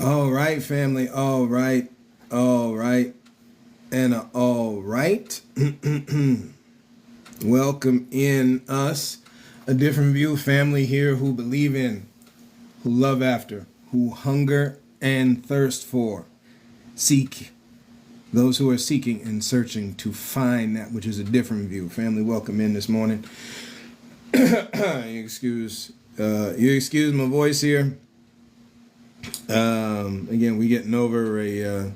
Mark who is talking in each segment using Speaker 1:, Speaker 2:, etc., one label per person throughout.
Speaker 1: All right, family. All right. All right. And all right. Welcome in us. A different view family here who believe in, who love after, who hunger and thirst for, seek. Those who are seeking and searching to find that which is a different view. Family, welcome in this morning. You excuse my voice here. Again, we getting over a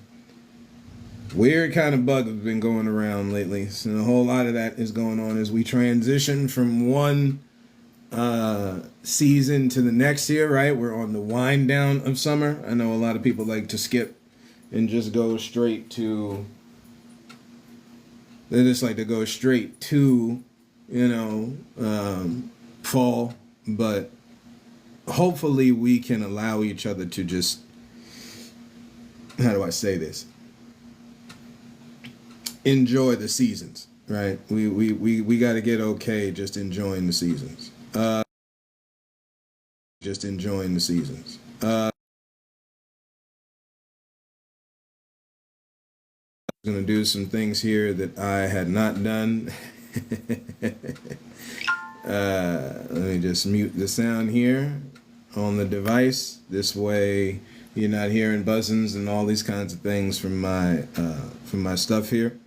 Speaker 1: weird kind of bug that's been going around lately. So a whole lot of that is going on as we transition from one season to the next year, right? We're on the wind down of summer. I know a lot of people like to skip and just go straight to, they just like to go straight to, fall. But hopefully we can allow each other to just, how do I say this? Enjoy the seasons, right? We got to get okay just enjoying the seasons. Just enjoying the seasons. I'm going to do some things here that I had not done. Let me just mute the sound here on the device. This way you're not hearing buzzings and all these kinds of things from my stuff here.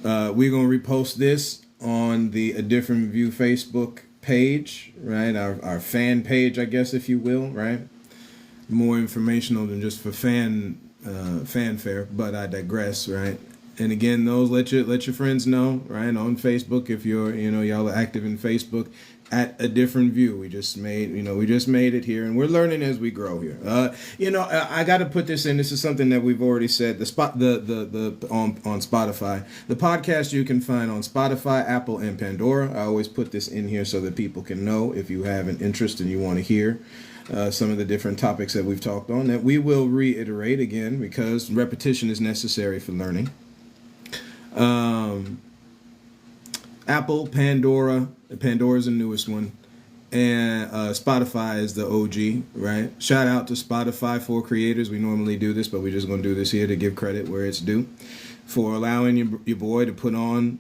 Speaker 1: We're going to repost this on the A Different View Facebook page, right? Our fan page, I guess, if you will, right? More informational than just for fanfare, but I digress, right? And again, those let your friends know, right? On Facebook, if you're, y'all are active in Facebook, at A Different View. We just made it here, and we're learning as we grow here. I got to put this in. This is something that we've already said. On Spotify, the podcast you can find on Spotify, Apple, and Pandora. I always put this in here so that people can know if you have an interest and you want to hear some of the different topics that we've talked on. That we will reiterate again because repetition is necessary for learning. Apple, Pandora. Pandora's the newest one, and Spotify is the OG, right? Shout out to Spotify for creators. We normally do this, but we're just gonna do this here to give credit where it's due for allowing your boy to put on.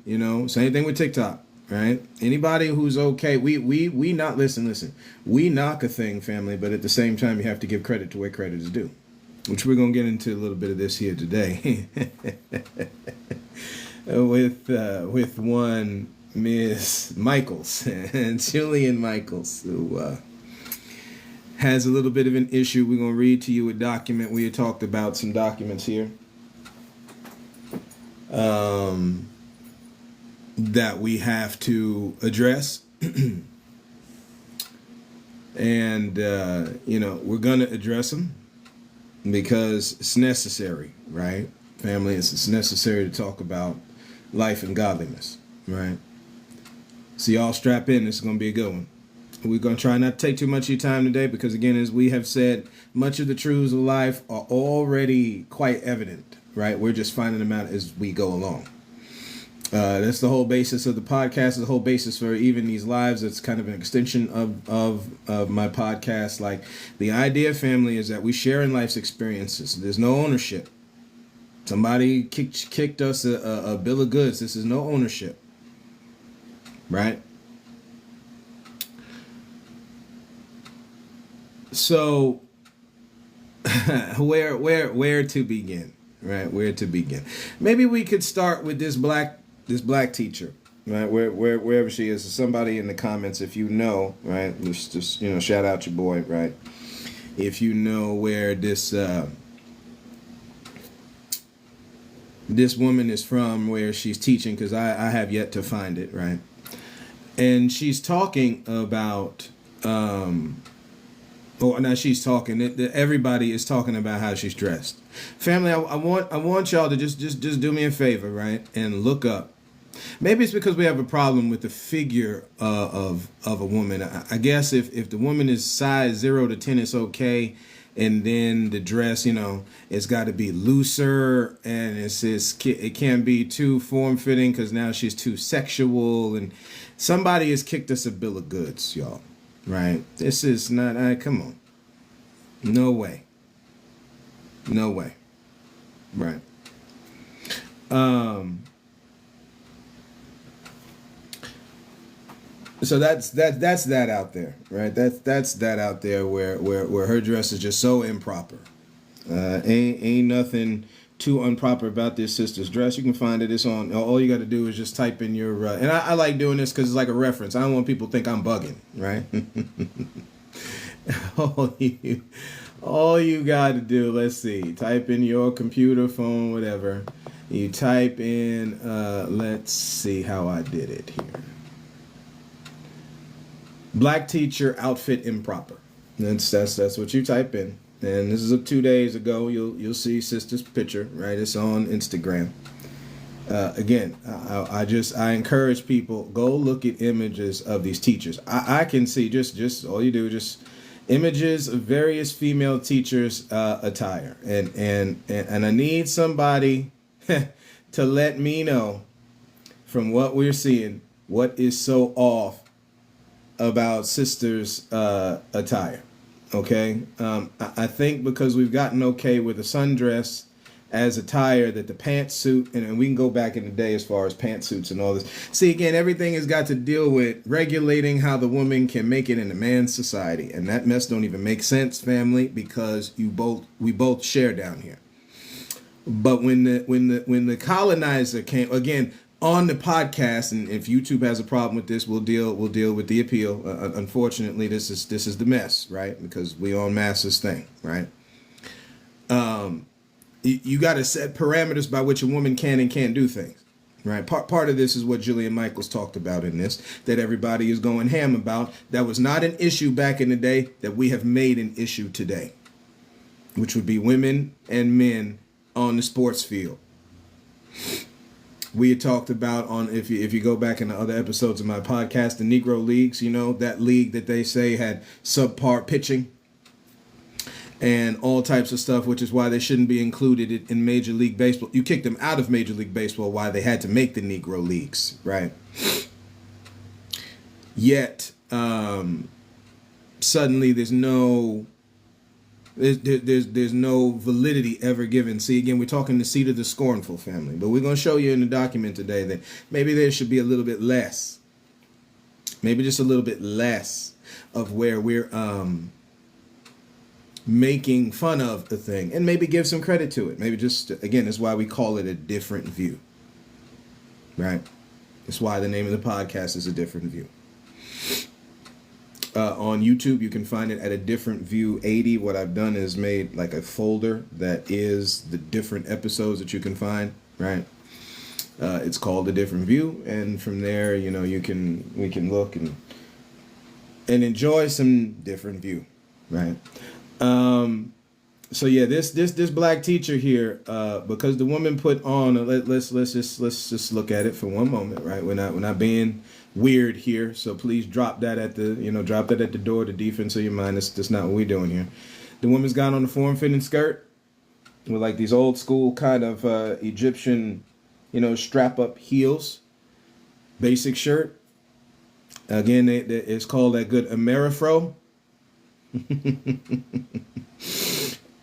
Speaker 1: Same thing with TikTok, right? Anybody who's okay, we not listen. We knock a thing, family, but at the same time, you have to give credit to where credit is due, which we're gonna get into a little bit of this here today. with one Miss Michaels and Julian Michaels, who has a little bit of an issue. We're going to read to you a document. We had talked about some documents here that we have to address. And, we're going to address them because it's necessary, right? Family, it's necessary to talk about life and godliness, right? So y'all strap in. This is going to be a good one. We're going to try not to take too much of your time today because, again, as we have said, much of the truths of life are already quite evident, right? We're just finding them out as we go along. That's the whole basis of the podcast, the whole basis for even these lives. It's kind of an extension of my podcast. Like, the idea, family, is that we share in life's experiences. There's no ownership. Somebody kicked us a bill of goods. This is no ownership. Right? So where to begin? Right? Where to begin? Maybe we could start with this black teacher, right? Wherever she is. Somebody in the comments, if you know, right? Just shout out your boy, right? If you know where this woman is from, where she's teaching, because I have yet to find it, right? And she's talking about, she's talking. Everybody is talking about how she's dressed. Family, I want y'all to just do me a favor, right, and look up. Maybe it's because we have a problem with the figure of a woman. I guess if the woman is size 0 to 10, it's okay. And then the dress, it's got to be looser, and it can't be too form-fitting because now she's too sexual. And somebody has kicked us a bill of goods, y'all. Right? This is not. Come on. No way. No way. Right. Um, so that's that out there, right? That's that out there where her dress is just so improper. Ain't nothing too improper about this sister's dress. You can find it. It's on. All you got to do is just type in your. And I like doing this because it's like a reference. I don't want people to think I'm bugging, right? all you got to do. Let's see. Type in your computer, phone, whatever. You type in. Let's see how I did it here. Black teacher outfit improper. That's what you type in. And this is of 2 days ago. You'll see sister's picture, right? It's on Instagram. Again, I encourage people, go look at images of these teachers. I can see just all you do, just images of various female teachers attire, and I need somebody to let me know from what we're seeing what is so off about sisters attire. Okay, I think because we've gotten okay with the sundress as attire, that the pantsuit, and we can go back in the day as far as pantsuits and all this. See, again, everything has got to deal with regulating how the woman can make it in a man's society, and that mess don't even make sense, family, because we both share down here. But when the colonizer came again on the podcast, and if YouTube has a problem with this, we'll deal with the appeal. Unfortunately, this is the mess, right? Because we on Master's thing, right? You got to set parameters by which a woman can and can't do things, right? Part of this is what Jillian Michaels talked about in this, that everybody is going ham about. That was not an issue back in the day that we have made an issue today, which would be women and men on the sports field. We had talked about on if you go back in the other episodes of my podcast, the Negro Leagues, that league that they say had subpar pitching and all types of stuff, which is why they shouldn't be included in Major League Baseball. You kicked them out of Major League Baseball, why they had to make the Negro Leagues, right? Yet, suddenly there's no validity ever given. See, again, we're talking the seed of the scornful, family, but we're going to show you in the document today that maybe there should be a little bit less, maybe just a little bit less of where we're making fun of the thing, and maybe give some credit to it. Maybe just, again, that's why we call it a different view, right? That's why the name of the podcast is A Different View. On YouTube, you can find it at A Different View 80. What I've done is made like a folder that is the different episodes that you can find, right? It's called A Different View, and from there, we can look and enjoy some different view, right? So yeah, this black teacher here, because the woman put on, let's just look at it for one moment, right? We're not being weird here, so please drop that at the door, the defense of your mind. That's not what we're doing here. The woman's got on a form-fitting skirt with like these old school kind of Egyptian, strap-up heels, basic shirt. Again, it's called that good Amerifro.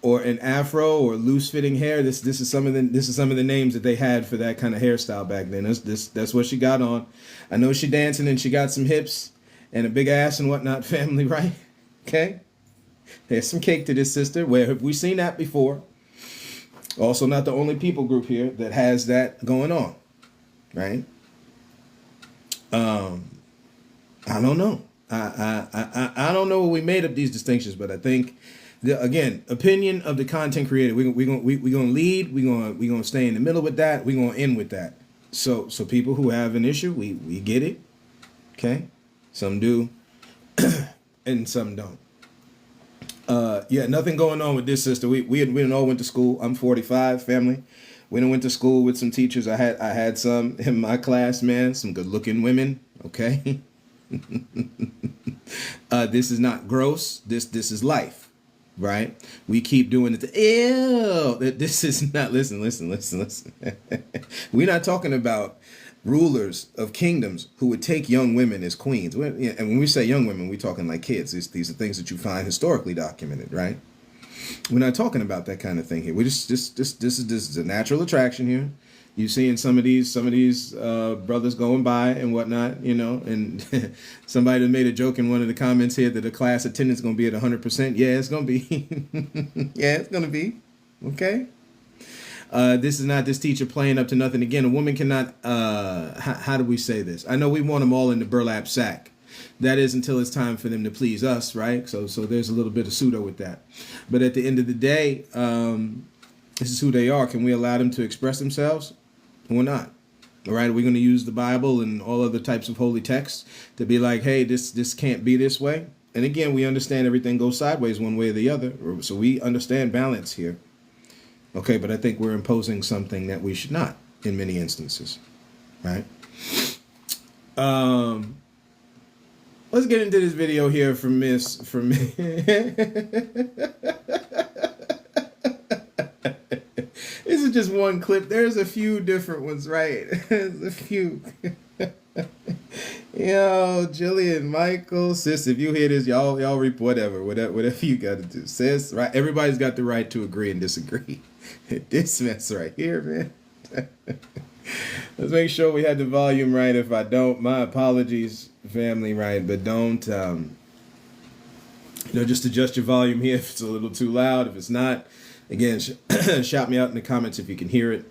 Speaker 1: Or an afro or loose fitting hair. This is some of the names that they had for that kind of hairstyle back then. That's what she got on. I know she dancing and she got some hips and a big ass and whatnot, family, right? Okay. There's some cake to this sister. Where have we seen that before? Also, not the only people group here that has that going on, right? I don't know. I don't know what we made up these distinctions, but I think, again, opinion of the content creator. We're gonna lead. We're gonna stay in the middle with that. We're gonna end with that. So people who have an issue, we get it. Okay, some do, and some don't. Yeah, nothing going on with this sister. We all went to school. I'm 45, family. We done went to school with some teachers. I had some in my class, man. Some good looking women. Okay. This is not gross. This is life, right? We keep doing it. Ew. This is not. Listen. We're not talking about rulers of kingdoms who would take young women as queens. And when we say young women, we're talking like kids. These are things that you find historically documented, right? We're not talking about that kind of thing here. We just this is a natural attraction here. You seeing some of these brothers going by and whatnot, and somebody made a joke in one of the comments here that the class attendance is going to be at 100%. Yeah, it's going to be. Yeah, it's going to be. Okay. This is not this teacher playing up to nothing. Again, a woman cannot. How do we say this? I know we want them all in the burlap sack. That is until it's time for them to please us, right? So there's a little bit of pseudo with that. But at the end of the day, this is who they are. Can we allow them to express themselves or not? All right, are we going to use the Bible and all other types of holy texts to be like, hey, this can't be this way? And again, we understand everything goes sideways one way or the other. So we understand balance here. Okay, but I think we're imposing something that we should not in many instances, right? Let's get into this video here from Miss. This is just one clip. There's a few different ones, right? There's a few. Yo, Jillian, Michael, sis, if you hear this, y'all reap whatever you got to do, sis. Right? Everybody's got the right to agree and disagree. This mess right here, man. Let's make sure we had the volume right. If I don't, my apologies, family, right? But don't, just adjust your volume here if it's a little too loud. If it's not, again, shout me out in the comments if you can hear it,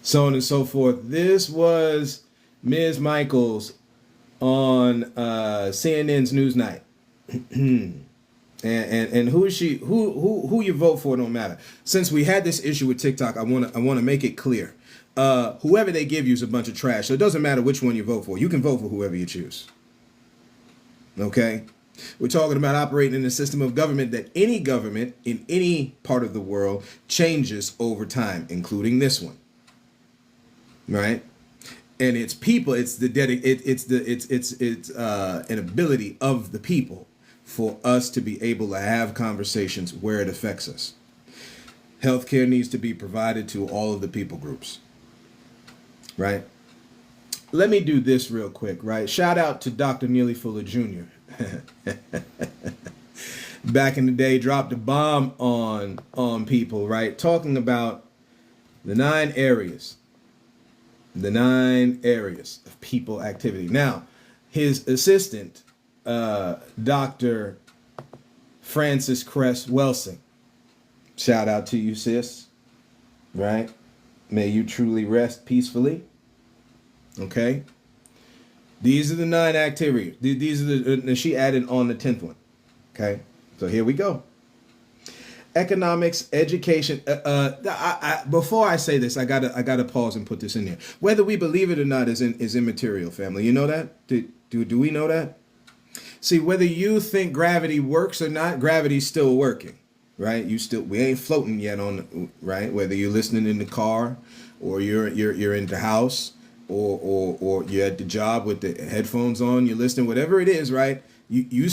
Speaker 1: so on and so forth. This was Ms. Michaels on CNN's Newsnight. And who is she? Who you vote for don't matter. Since we had this issue with TikTok, I want to make it clear. Whoever they give you is a bunch of trash. So it doesn't matter which one you vote for. You can vote for whoever you choose. Okay? We're talking about operating in a system of government that any government in any part of the world changes over time, including this one. Right? And it's people, it's an ability of the people for us to be able to have conversations where it affects us. Healthcare needs to be provided to all of the people groups. Right? Let me do this real quick, right? Shout out to Dr. Neely Fuller Jr. Back in the day, dropped a bomb on people, right? Talking about the 9 areas of people activity. Now, his assistant, Dr. Frances Cress Welsing, shout out to you, sis, right? May you truly rest peacefully. Okay. These are the 9 activities. These are she added on the 10th one. Okay. So here we go. Economics, education. Before I say this, I gotta pause and put this in there. Whether we believe it or not is immaterial, family. You know that? Do we know that? See, whether you think gravity works or not, gravity's still working, right? We ain't floating yet right? Whether you're listening in the car or you're in the house or you're at the job with the headphones on, you're listening, whatever it is, right? You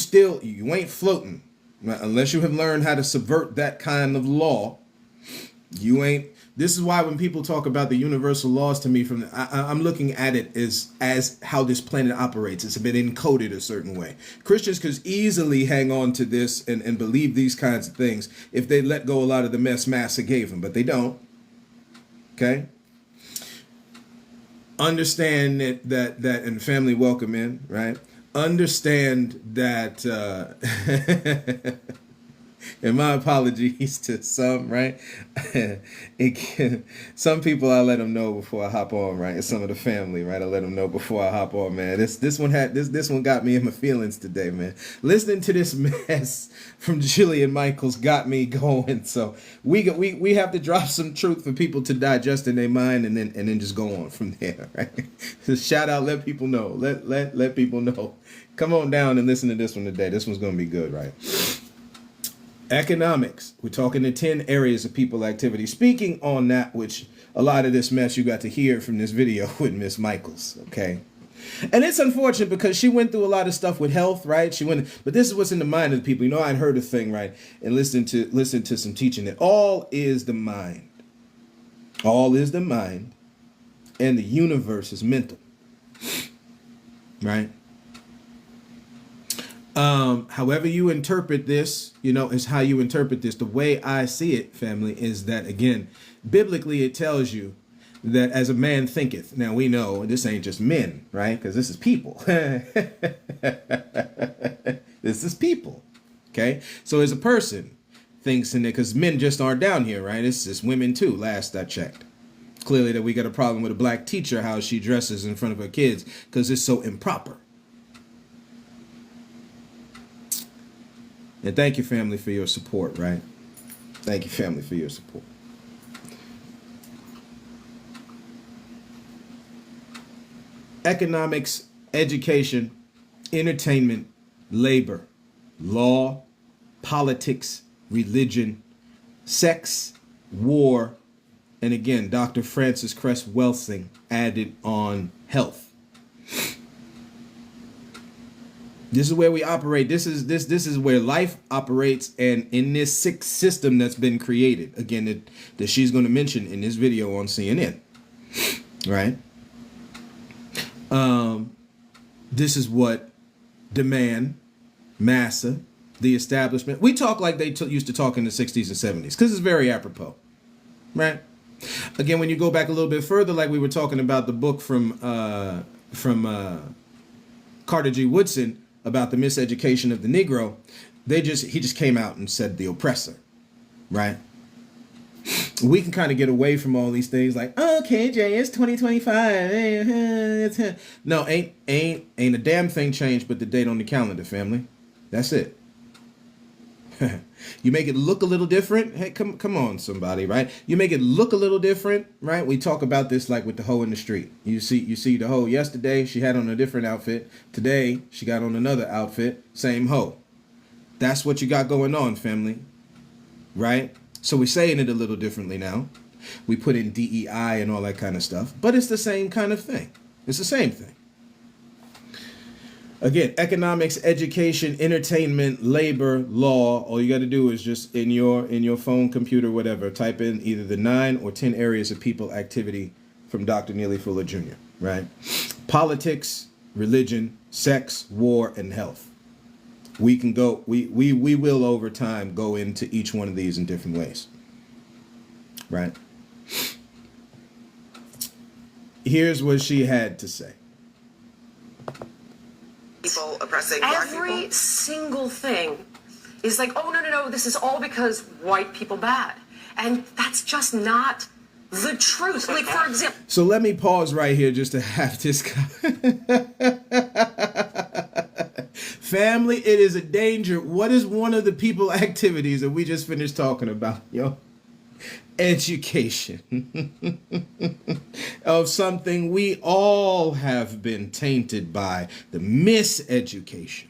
Speaker 1: ain't floating. Unless you have learned how to subvert that kind of law, you ain't. This is why when people talk about the universal laws to me, I'm looking at it as how this planet operates. It's been encoded a certain way. Christians could easily hang on to this and believe these kinds of things if they let go a lot of the mess Massa gave them, but they don't. Okay? Understand that and family welcome in, right? Understand that, and my apologies to some, right? Some people I let them know before I hop on, right? Some of the family, right? I let them know before I hop on, man. This one got me in my feelings today, man. Listening to this mess from Jillian Michaels got me going. So we have to drop some truth for people to digest in their mind and then just go on from there, right? So shout out, let people know. Let people know. Come on down and listen to this one today. This one's gonna be good, right? Economics. We're talking the 10 areas of people activity. Speaking on that, which a lot of this mess you got to hear from this video with Miss Michaels, okay? And it's unfortunate because she went through a lot of stuff with health, right? But this is what's in the mind of the people. You know, I'd heard a thing, right? And listen to some teaching that all is the mind. All is the mind, and the universe is mental, right? However you interpret this, is how you interpret this. The way I see it, family, is that, again, biblically it tells you that as a man thinketh. Now we know this ain't just men, right? Because this is people. This is people. Okay. So as a person thinks in it, because men just aren't down here, right? It's women too, last I checked. Clearly that we got a problem with a black teacher, how she dresses in front of her kids, because it's so improper. And thank you, family, for your support, right? Thank you, family, for your support. Economics, education, entertainment, labor, law, politics, religion, sex, war, and again, Dr. Francis Cress Welsing added on health. This is where we operate. This is where life operates, and in this sick system that's been created, again, that she's going to mention in this video on CNN, right? This is what demand, massa, the establishment. We talk like they used to talk in the 60s and 70s because it's very apropos, right? Again, when you go back a little bit further, like we were talking about the book from Carter G. Woodson about the miseducation of the Negro, he just came out and said the oppressor, right? We can kind of get away from all these things like, oh, KJ, it's 2025. No, ain't a damn thing changed but the date on the calendar, family. That's it. You make it look a little different. Hey, come on, somebody, right? You make it look a little different, right? We talk about this like with the hoe in the street. You see the hoe yesterday, she had on a different outfit. Today, she got on another outfit, same hoe. That's what you got going on, family, right? So we're saying it a little differently now. We put in DEI and all that kind of stuff, but it's the same kind of thing. It's the same thing. Again, economics, education, entertainment, labor, law. All you got to do is just in your phone, computer, whatever, type in either the 9 or 10 areas of people activity from Dr. Neely Fuller Jr., right? Politics, religion, sex, war, and health. We can go, we will over time go into each one of these in different ways, right? Here's what she had to say.
Speaker 2: People oppressing black people.
Speaker 3: Every single thing is like, oh, no, this is all because white people bad. And that's just not the truth. Like, for example.
Speaker 1: So let me pause right here just to have this. Family, it is a danger. What is one of the people activities that we just finished talking about, yo? Education of something we all have been tainted by, the miseducation.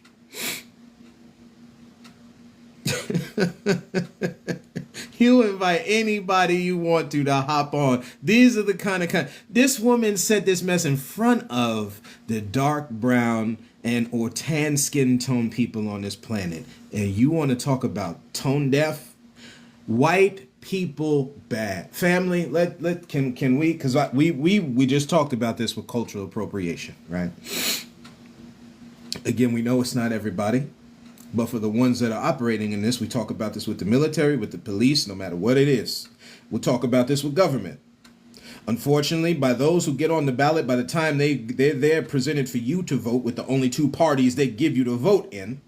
Speaker 1: You invite anybody you want to hop on. These are the kind of this woman said this mess in front of the dark brown and or tan skin tone people on this planet, and you want to talk about tone deaf? White people bad. Family, can we, because we just talked about this with cultural appropriation, right? Again, we know it's not everybody, but for the ones that are operating in this, we talk about this with the military, with the police, no matter what it is. We'll talk about this with government. Unfortunately, by those who get on the ballot, by the time they're presented for you to vote with the only 2 parties they give you to vote in,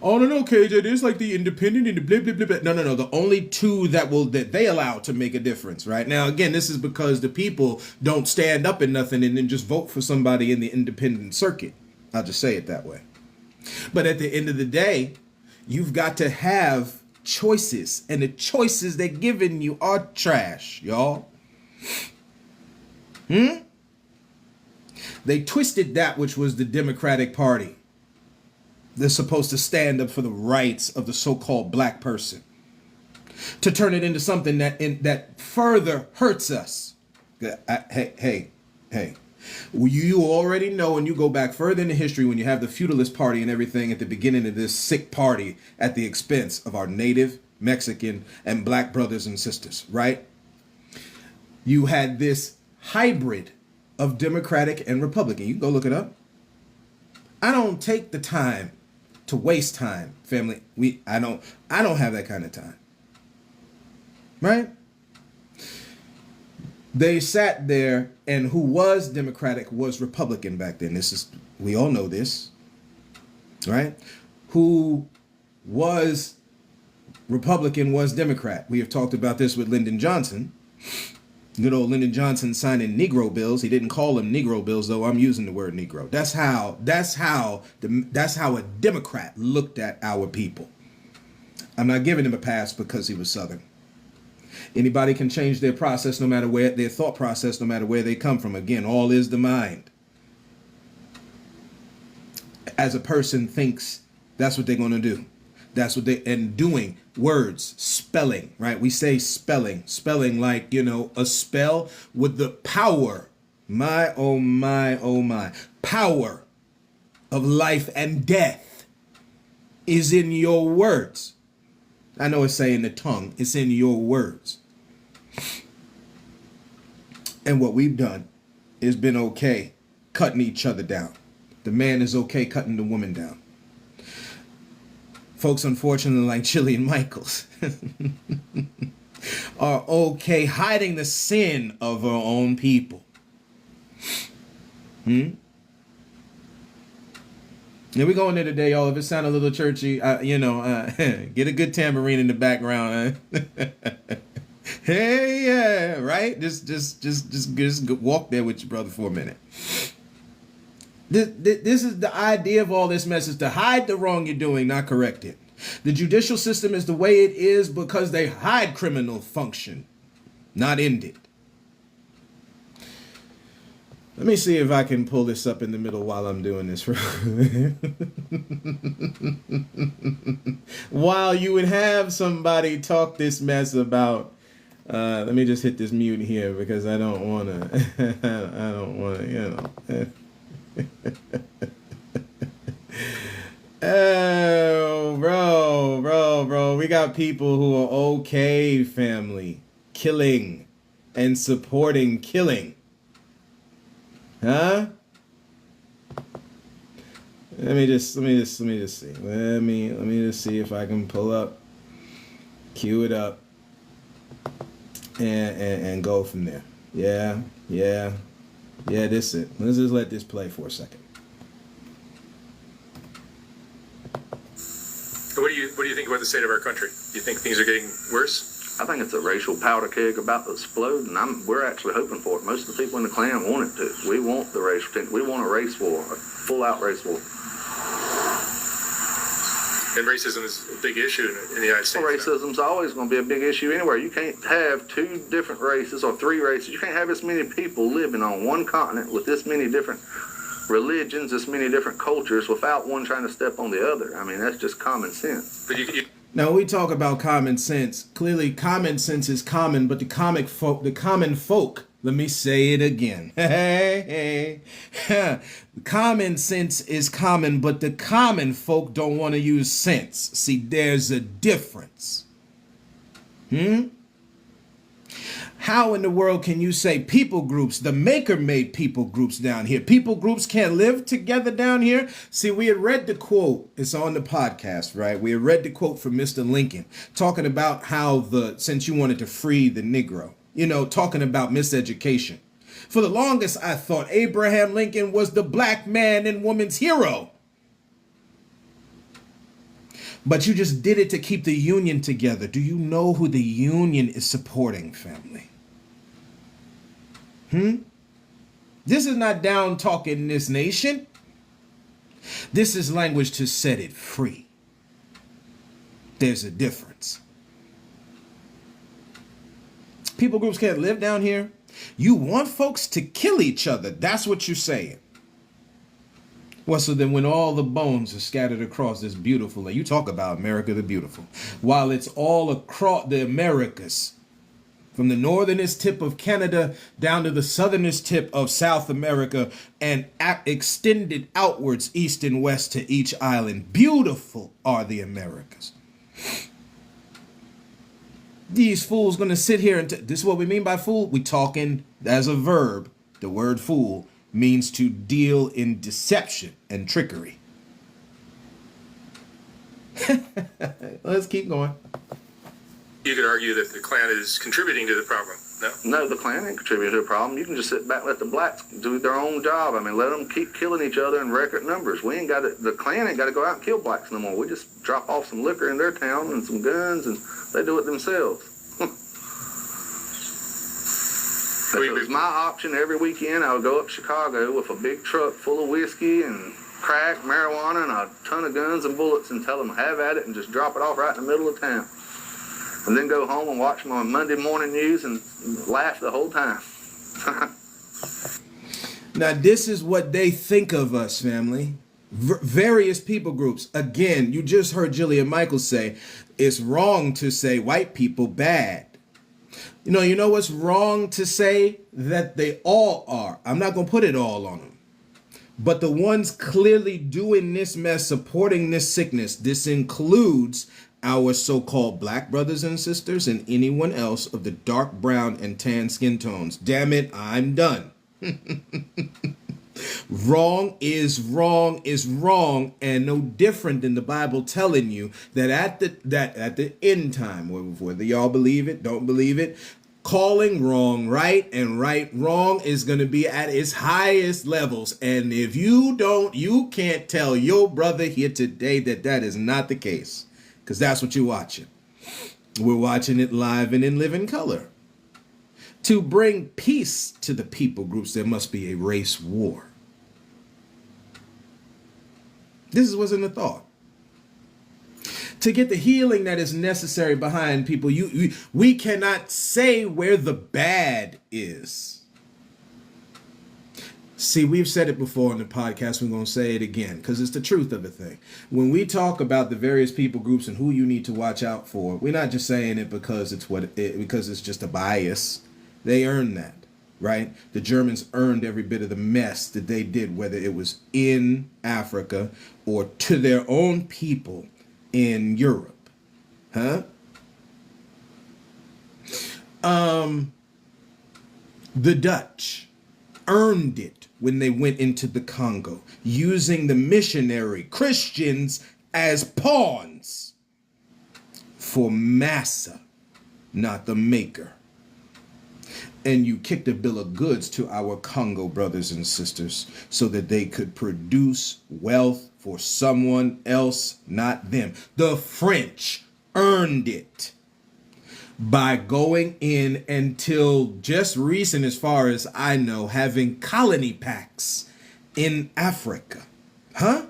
Speaker 1: oh, no, KJ, there's like the independent and the blah, blah, blah, blah. No. The only 2 that they allow to make a difference, right? Now, again, this is because the people don't stand up in nothing and then just vote for somebody in the independent circuit. I'll just say it that way. But at the end of the day, you've got to have choices, and the choices they're giving you are trash, y'all. They twisted that which was the Democratic Party. They're supposed to stand up for the rights of the so-called black person, to turn it into something that further hurts us. Hey. You already know, when you go back further into history, when you have the feudalist party and everything at the beginning of this sick party at the expense of our native, Mexican, and black brothers and sisters, right? You had this hybrid of Democratic and Republican. You can go look it up. I don't take the time to waste time, family. I don't have that kind of time. Right? They sat there, and who was Democratic was Republican back then. We all know this, right? Who was Republican was Democrat. We have talked about this with Lyndon Johnson. Good old Lyndon Johnson signing Negro bills. He didn't call them Negro bills, though. I'm using the word Negro. That's how a Democrat looked at our people. I'm not giving him a pass because he was Southern. Anybody can change their process, no matter where their thought process, no matter where they come from. Again, all is the mind. As a person thinks, that's what they're going to do. That's what and doing, words, spelling, right? We say spelling like, a spell with the power, my, oh my, power of life and death is in your words. I know it's saying the tongue, it's in your words. And what we've done is been okay cutting each other down. The man is okay cutting the woman down. Folks, unfortunately, like Jillian Michaels, are okay hiding the sin of our own people. Yeah, we go in there today, y'all. If it sound a little churchy, get a good tambourine in the background. Hey, yeah, right? Just walk there with your brother for a minute. This is the idea of all this message, to hide the wrong you're doing, not correct it. The judicial system is the way it is because they hide criminal function, not end it. Let me see if I can pull this up in the middle while I'm doing this. While you would have somebody talk this mess about, let me just hit this mute here because I don't want to, Oh, bro. We got people who are okay, family, killing and supporting killing. Huh? Let me just see. Let me just see if I can pull up, cue it up, and go from there. Yeah. This is it. Let's just let this play for a second.
Speaker 4: What do you think about the state of our country? Do you think things are getting worse?
Speaker 5: I think it's a racial powder keg about to explode, and we're actually hoping for it. Most of the people in the Klan want it to. We want the racial tension. We want a race war, a full-out race war.
Speaker 4: And racism is a big issue in the United States.
Speaker 5: Well, racism's always going to be a big issue anywhere. You can't have two different races or three races. You can't have this many people living on one continent with this many different religions, this many different cultures, without one trying to step on the other. I mean, that's just common sense.
Speaker 4: But
Speaker 1: Now, we talk about common sense. Clearly, common sense is common, but the common folk, let me say it again. Common sense is common, but the common folk don't want to use sense. See, there's a difference. How in the world can you say people groups, the maker made people groups down here? People groups can't live together down here? See, we had read the quote. It's on the podcast, right? We had read the quote from Mr. Lincoln talking about how since you wanted to free the Negro, talking about miseducation. For the longest, I thought Abraham Lincoln was the black man and woman's hero. But you just did it to keep the Union together. Do you know who the Union is supporting, family? This is not down talking this nation. This is language to set it free. There's a difference. People groups can't live down here. You want folks to kill each other. That's what you're saying. Well, so then when all the bones are scattered across this beautiful land, you talk about America the Beautiful, while it's all across the Americas, from the northernest tip of Canada down to the southernest tip of South America and extended outwards east and west to each island. Beautiful are the Americas. These fools gonna sit here and this is what we mean by fool. We talking as a verb. The word fool means to deal in deception and trickery. Let's keep going.
Speaker 4: You could argue that the Klan is contributing to the problem. No?
Speaker 5: No, the Klan ain't contributing to the problem. You can just sit back and let the blacks do their own job. I mean, let them keep killing each other in record numbers. We ain't got to, the Klan ain't got to go out and kill blacks no more. We just drop off some liquor in their town and some guns, and they do it themselves. If it was my option every weekend, I would go up to Chicago with a big truck full of whiskey and crack, marijuana, and a ton of guns and bullets and tell them have at it and just drop it off right in the middle of town. And then go home and watch my Monday morning news and laugh the whole time.
Speaker 1: Now, this is what they think of us, family. Various people groups. Again, you just heard Jillian Michaels say, it's wrong to say white people bad. You know what's wrong to say? That they all are. I'm not going to put it all on them. But the ones clearly doing this mess, supporting this sickness, this includes our so-called black brothers and sisters and anyone else of the dark brown and tan skin tones. Damn it, I'm done. Wrong is wrong is wrong, and no different than the Bible telling you that at the end time, whether y'all believe it, don't believe it, calling wrong right and right wrong is going to be at its highest levels. And if you can't tell your brother here today that is not the case, because that's what you're watching. We're watching it live and in living color. To bring peace to the people groups, there must be a race war. This wasn't a thought. To get the healing that is necessary behind people, we cannot say where the bad is. See, we've said it before in the podcast. We're going to say it again because it's the truth of the thing. When we talk about the various people groups and who you need to watch out for, we're not just saying it because because it's just a bias. They earned that, right? The Germans earned every bit of the mess that they did, whether it was in Africa or to their own people in Europe, huh? The Dutch earned it when they went into the Congo, using the missionary Christians as pawns for massa, not the maker. And you kicked a bill of goods to our Congo brothers and sisters so that they could produce wealth for someone else, not them. The French earned it by going in until just recent, as far as I know, having colony packs in Africa. Huh?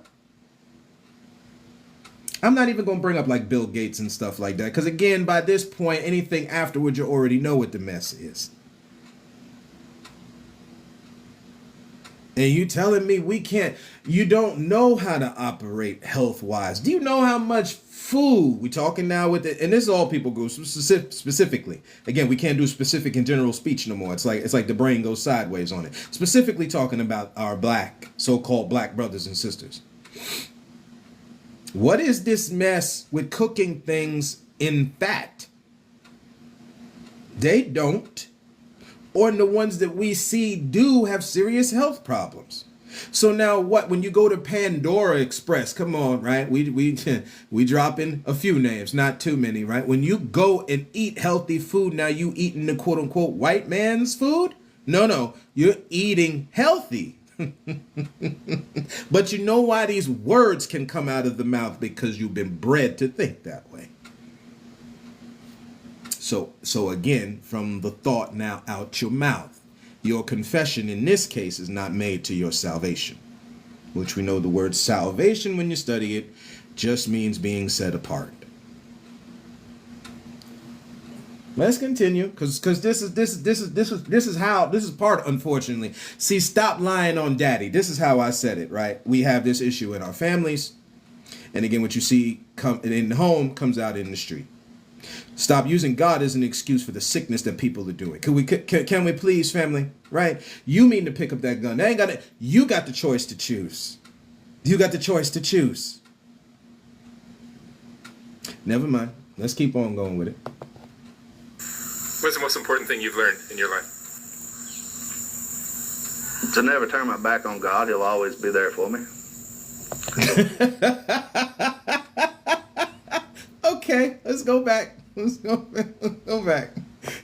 Speaker 1: I'm not even going to bring up like Bill Gates and stuff like that. Because again, by this point, anything afterwards, you already know what the mess is. And you telling me you don't know how to operate health-wise. Do you know how much food we talking now with it? And this is all people groups specifically. Again, we can't do specific and general speech no more. It's like the brain goes sideways on it. Specifically talking about our so-called black brothers and sisters. What is this mess with cooking things in fat? They don't. Or the ones that we see do have serious health problems. So now what? When you go to Pandora Express, come on, right? We drop in a few names, not too many, right? When you go and eat healthy food, now you eating the quote unquote white man's food? No, you're eating healthy. But you know why these words can come out of the mouth? Because you've been bred to think that way. So again, from the thought now out your mouth, your confession in this case is not made to your salvation, which we know the word salvation when you study it just means being set apart. Let's continue, because this is part, unfortunately. See, stop lying on daddy. This is how I said it, right? We have this issue in our families, and again, what you see come in the home comes out in the street. Stop using God as an excuse for the sickness that people are doing. Can we please, family? Right? You mean to pick up that gun? You got the choice to choose. You got the choice to choose. Never mind. Let's keep on going with it.
Speaker 4: What's the most important thing you've learned in your life?
Speaker 5: To never turn my back on God. He'll always be there for me.
Speaker 1: go back. Let's go back. Let's go back.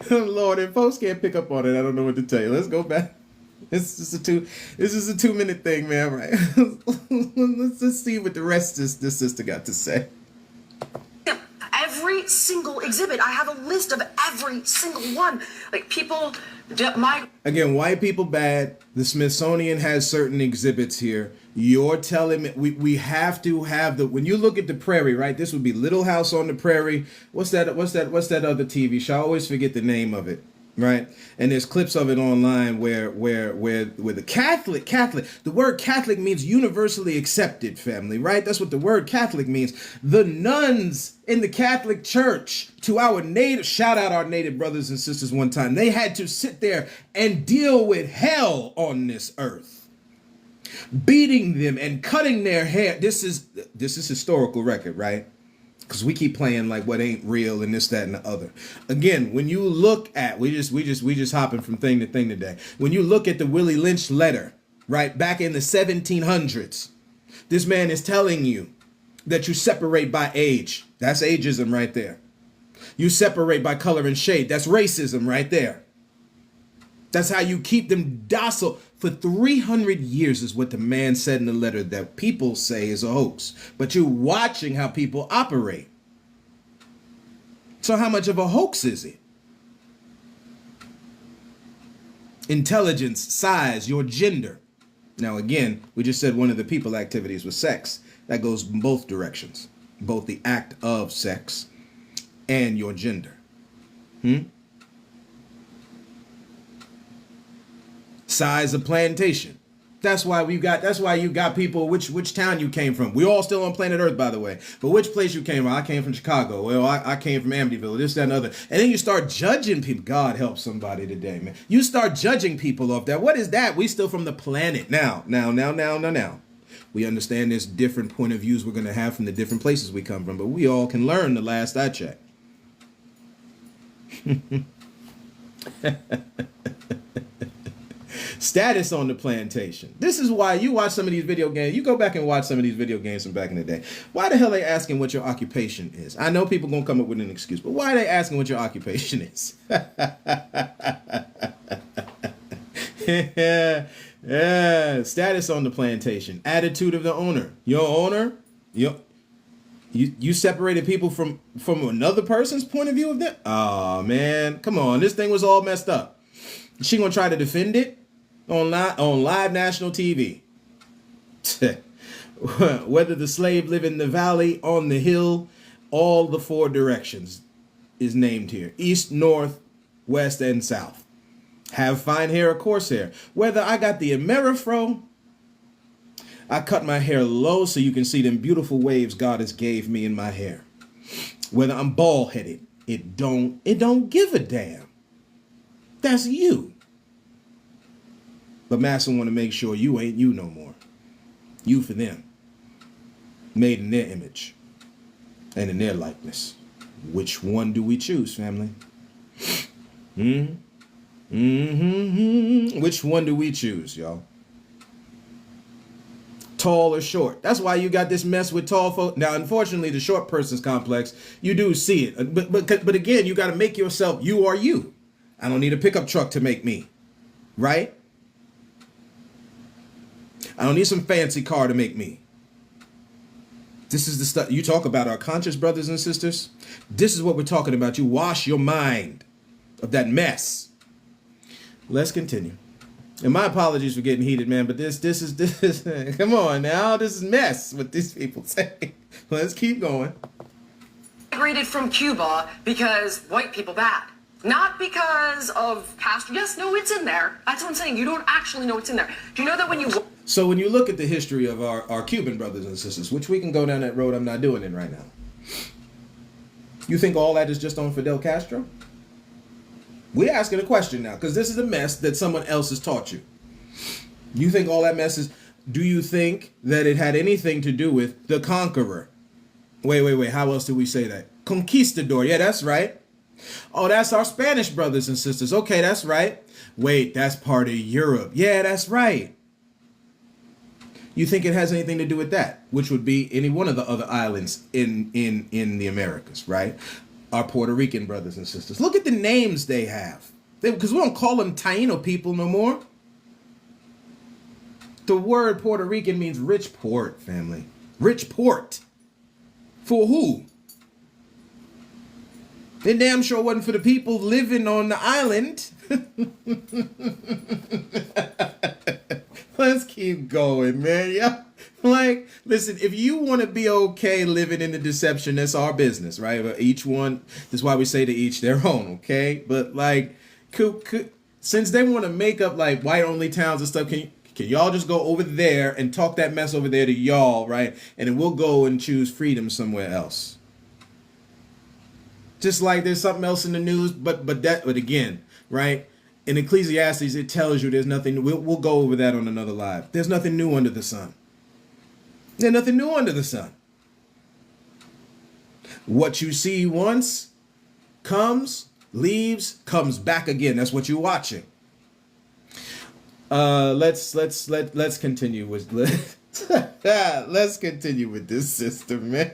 Speaker 1: Lord, if folks can't pick up on it, I don't know what to tell you. Let's go back. This is a 2-minute thing, man, right? Let's just see what the rest of this sister got to say.
Speaker 3: Every single exhibit. I have a list of every single one. Like people,
Speaker 1: Again, white people bad. The Smithsonian has certain exhibits here. You're telling me we have to have when you look at the prairie, right? This would be Little House on the Prairie. What's that other TV show? I always forget the name of it. Right, and there's clips of it online where the Catholic, the word Catholic means universally accepted, family, right? That's what the word Catholic means. The nuns in the Catholic Church, to our native, shout out our native brothers and sisters one time, they had to sit there and deal with hell on this earth, beating them and cutting their hair. This is historical record, right? Because we keep playing like what ain't real and this, that, and the other. Again, when you look at, we just hopping from thing to thing today. When you look at the Willie Lynch letter, right, back in the 1700s, this man is telling you that you separate by age. That's ageism right there. You separate by color and shade. That's racism right there. That's how you keep them docile. For 300 years is what the man said in the letter that people say is a hoax. But you're watching how people operate. So how much of a hoax is it? Intelligence, size, your gender. Now again, we just said one of the people activities was sex. That goes in both directions. Both the act of sex and your gender. Size of plantation. That's why you got people, which town you came from. We're all still on planet Earth, by the way. But which place you came from? I came from Chicago. Well, I came from Amityville, this, that, and other. And then you start judging people. God help somebody today, man. You start judging people off that. What is that? We still from the planet. Now. We understand there's different point of views we're going to have from the different places we come from. But we all can learn the last I checked. Status on the plantation. This is why you watch some of these video games. You go back and watch some of these video games from back in the day. Why the hell are they asking what your occupation is? I know people going to come up with an excuse, but why are they asking what your occupation is? Yeah. Status on the plantation. Attitude of the owner. Your owner, you separated people from another person's point of view of them? Oh, man. Come on. This thing was all messed up. She going to try to defend it? On live national TV. Whether the slave live in the valley, on the hill, all the 4 directions is named here. East, north, west, and south. Have fine hair or coarse hair. Whether I got the Amerifro, I cut my hair low so you can see them beautiful waves God has gave me in my hair. Whether I'm bald headed, it don't give a damn. That's you. But Massa want to make sure you ain't you no more. You for them. Made in their image and in their likeness. Which one do we choose, family? Which one do we choose, y'all? Tall or short? That's why you got this mess with tall folks. Now, unfortunately, the short person's complex. You do see it. But again, you got to make yourself, you are you. I don't need a pickup truck to make me. Right? I don't need some fancy car to make me. This is the stuff you talk about, our conscious brothers and sisters. This is what we're talking about. You wash your mind of that mess. Let's continue. And my apologies for getting heated, man, but this is come on now. This is mess what these people say. Let's keep going.
Speaker 3: Migrated from Cuba because white people bad. Not because of Castro. Yes, no, it's in there. That's what I'm saying. You don't actually know it's in there. Do you know that when you...
Speaker 1: So when you look at the history of our Cuban brothers and sisters, which we can go down that road, I'm not doing it right now. You think all that is just on Fidel Castro? We're asking a question now, because this is a mess that someone else has taught you. You think all that mess is... Do you think that it had anything to do with the conqueror? Wait. How else do we say that? Conquistador. Yeah, that's right. Oh, that's our Spanish brothers and sisters. Okay, that's right. Wait, that's part of Europe. Yeah, that's right. You think it has anything to do with that, which would be any one of the other islands in the Americas, right? our Puerto Rican brothers and sisters. Look at the names they have. Because we don't call them Taino people no more. The word Puerto Rican means rich port, family. Rich port. For who? It damn sure wasn't for the people living on the island. Let's keep going, man. Yeah. Like, listen, if you want to be okay living in the deception, that's our business, right? But each one, that's why we say to each their own, okay? But like, since they want to make up like white only towns and stuff, can y'all just go over there and talk that mess over there to y'all, right? And then we'll go and choose freedom somewhere else. Just like there's something else in the news, but again, right? In Ecclesiastes, it tells you there's nothing. We'll go over that on another live. There's nothing new under the sun. There's nothing new under the sun. What you see once comes, leaves, comes back again. That's what you're watching. Let's continue with let's continue with this system, man.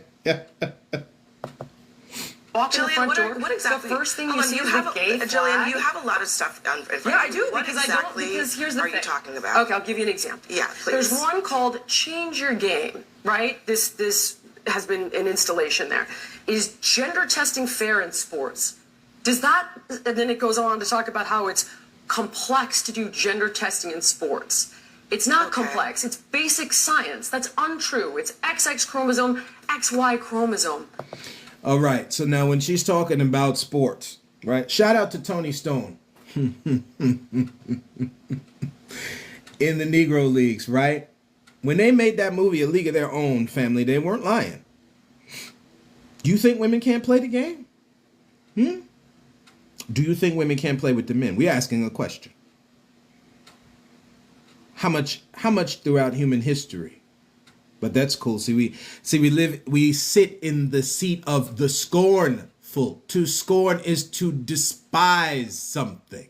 Speaker 3: Walk in the front door.
Speaker 2: What exactly?
Speaker 3: The first thing you
Speaker 2: Hold on,
Speaker 3: see is
Speaker 2: have
Speaker 3: the gay flag.
Speaker 2: Jillian, you have a lot of stuff in front
Speaker 3: Yeah, I
Speaker 2: of
Speaker 3: do,
Speaker 2: you. What
Speaker 3: because
Speaker 2: exactly
Speaker 3: because here's the
Speaker 2: are
Speaker 3: thing.
Speaker 2: you talking about?
Speaker 3: Okay, I'll give you an example.
Speaker 2: Yeah, please.
Speaker 3: There's one called Change Your Game, right? This has been an installation there. Is gender testing fair in sports? Does that, and then it goes on to talk about how it's complex to do gender testing in sports. It's not complex. It's basic science. That's untrue. It's XX chromosome, XY chromosome.
Speaker 1: All right. So now when she's talking about sports, right? Shout out to Tony Stone in the Negro Leagues, right? When they made that movie A League of Their Own, family, they weren't lying. Do you think women can't play the game? Do you think women can't play with the men? We're asking a question. How much throughout human history? But that's cool. We sit in the seat of the scornful. To scorn is to despise something,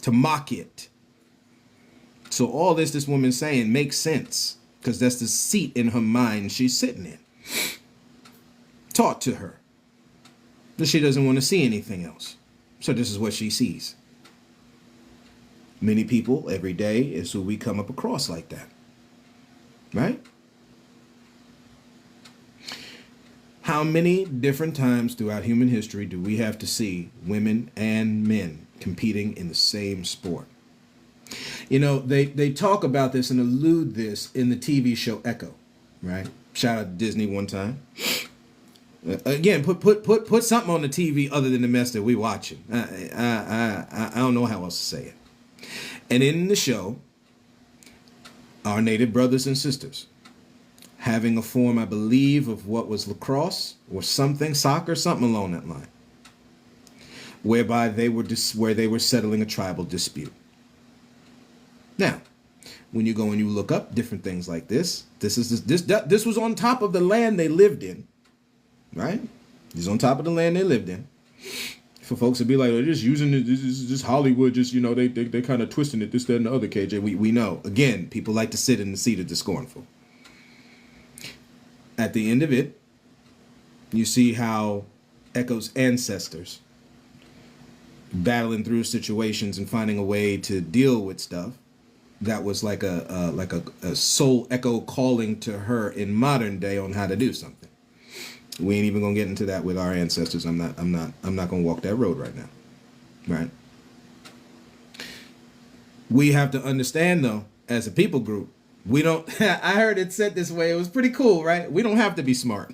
Speaker 1: to mock it. So all this woman's saying makes sense because that's the seat in her mind she's sitting in. Taught to her. But she doesn't want to see anything else. So this is what she sees. Many people every day is who we come up across like that. Right? How many different times throughout human history do we have to see women and men competing in the same sport? You know, they talk about this and allude this in the TV show Echo, right? Shout out to Disney one time. Again, put something on the TV other than the mess that we watching. I don't know how else to say it. And in the show, our native brothers and sisters having a form, I believe, of what was lacrosse or something, soccer, something along that line, whereby they were settling a tribal dispute. Now, when you go and you look up different things like this was on top of the land they lived in, right? This is on top of the land they lived in. For folks to be like, they're just using it, this is just Hollywood, just, you know, they kind of twisting it, this, that, and the other, KJ. We know. Again, people like to sit in the seat of the scornful. At the end of it, you see how Echo's ancestors battling through situations and finding a way to deal with stuff that was like a soul Echo calling to her in modern day on how to do something. We ain't even gonna get into that with our ancestors. I'm not gonna walk that road right now. Right? We have to understand though, as a people group, we don't I heard it said this way, it was pretty cool, right? We don't have to be smart.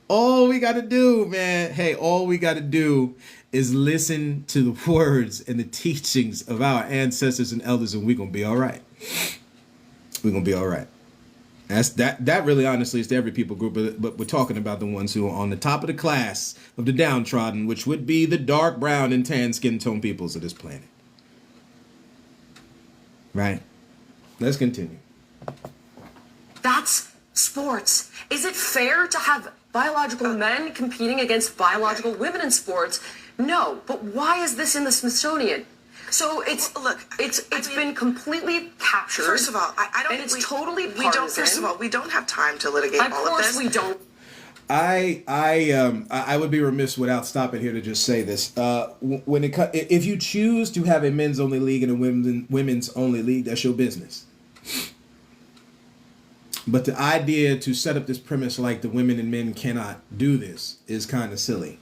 Speaker 1: All we gotta do, man, all we gotta do is listen to the words and the teachings of our ancestors and elders, and we're gonna be all right. We're gonna be all right. That really honestly is to every people group, but we're talking about the ones who are on the top of the class of the downtrodden, which would be the dark brown and tan skin tone peoples of this planet. Right? Let's continue.
Speaker 3: That's sports. Is it fair to have biological men competing against biological women in sports? No, but why is this in the Smithsonian? So it's been completely captured.
Speaker 2: First of all, I don't.
Speaker 3: And it's totally partisan.
Speaker 2: We don't. First of all, we don't have time to litigate all of this.
Speaker 3: Of course, we don't.
Speaker 1: I would be remiss without stopping here to just say this. If you choose to have a men's only league and a women's only league, that's your business. But the idea to set up this premise like the women and men cannot do this is kind of silly.